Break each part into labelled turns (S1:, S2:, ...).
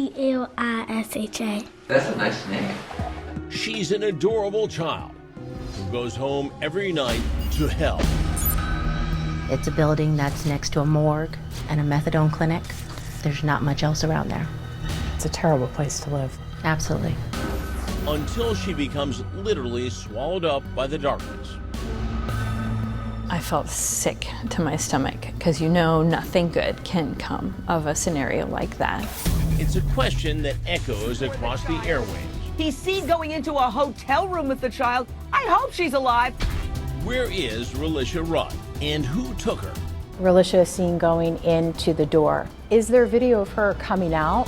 S1: Relisha.
S2: That's a nice name.
S3: She's an adorable child who goes home every night to hell.
S4: It's a building that's next to a morgue and a methadone clinic. There's not much else around there.
S5: It's a terrible place to live.
S4: Absolutely.
S3: Until she becomes literally swallowed up by the darkness.
S5: I felt sick to my stomach because you know nothing good can come of a scenario like that.
S3: It's a question that echoes across the airwaves.
S6: He's seen going into a hotel room with the child. I hope she's alive.
S3: Where is Relisha Rudd, and who took her?
S7: Relisha is seen going into the door. Is there video of her coming out?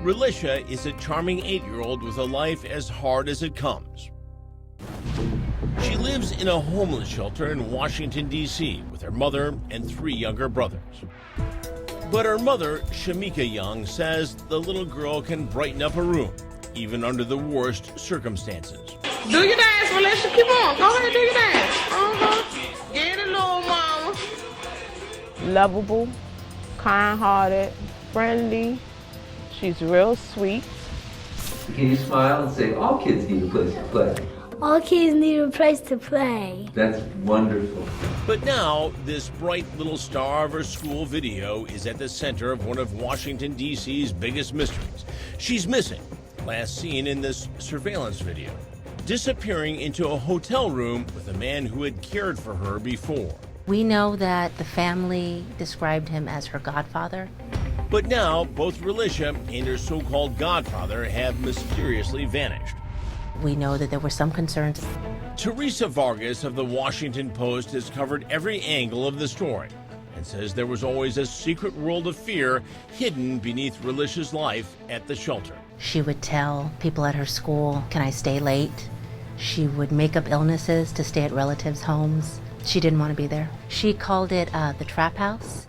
S3: Relisha is a charming 8-year-old with a life as hard as it comes. She lives in a homeless shelter in Washington, D.C. with her mother and 3 younger brothers. But her mother, Shamika Young, says the little girl can brighten up a room, even under the worst circumstances.
S8: Do your dance, Relisha. Keep on. Go ahead and do your dance. Get it, little mama.
S9: Lovable, kind-hearted, friendly. She's real sweet.
S2: Can you smile and say, all kids need a place to play?
S1: All kids need a place to play.
S2: That's wonderful.
S3: But now, this bright little star of her school video is at the center of one of Washington, D.C.'s biggest mysteries. She's missing, last seen in this surveillance video, disappearing into a hotel room with a man who had cared for her before.
S4: We know that the family described him as her godfather.
S3: But now, both Relisha and her so-called godfather have mysteriously vanished.
S4: We know that there were some concerns.
S3: Teresa Vargas of the Washington Post has covered every angle of the story and says there was always a secret world of fear hidden beneath Relisha's life at the shelter.
S4: She would tell people at her school, "Can I stay late?" She would make up illnesses to stay at relatives' homes. She didn't want to be there. She called it the trap house.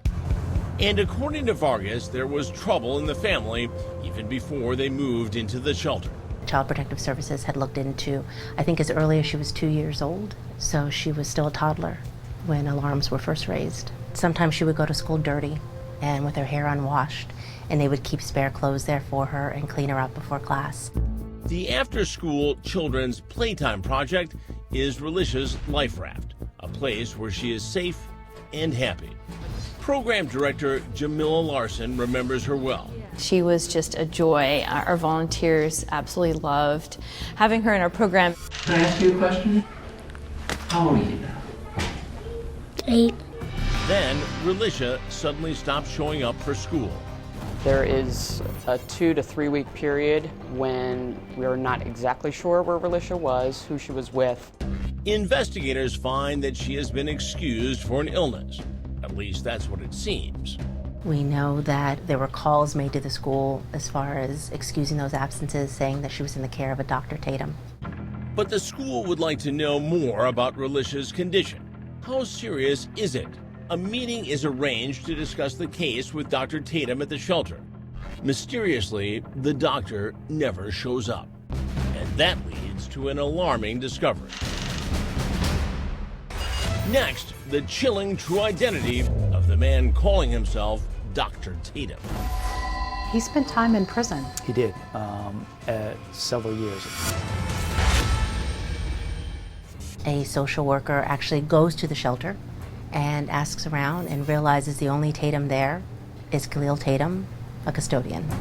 S3: And according to Vargas, there was trouble in the family even before they moved into the shelter.
S4: Child Protective Services had looked into, I think as early as she was 2 years old, so she was still a toddler when alarms were first raised. Sometimes she would go to school dirty and with her hair unwashed, and they would keep spare clothes there for her and clean her up before class.
S3: The after-school children's playtime project is Relisha's Life Raft, a place where she is safe and happy. Program director Jamila Larson remembers her well.
S5: She was just a joy. Our volunteers absolutely loved having her in our program.
S2: Can I ask you a question? How old are you now?
S1: 8.
S3: Then Relisha suddenly stopped showing up for school.
S10: There is a 2 to 3 week period when we are not exactly sure where Relisha was, who she was with.
S3: Investigators find that she has been excused for an illness. At least that's what it seems.
S4: We know that there were calls made to the school as far as excusing those absences, saying that she was in the care of a Dr. Tatum.
S3: But the school would like to know more about Relisha's condition. How serious is it? A meeting is arranged to discuss the case with Dr. Tatum at the shelter. Mysteriously, the doctor never shows up. And that leads to an alarming discovery. Next, the chilling true identity of the man calling himself Dr. Tatum.
S7: He spent time in prison.
S11: He did, several years.
S4: A social worker actually goes to the shelter and asks around and realizes the only Tatum there is Khalil Tatum, a custodian.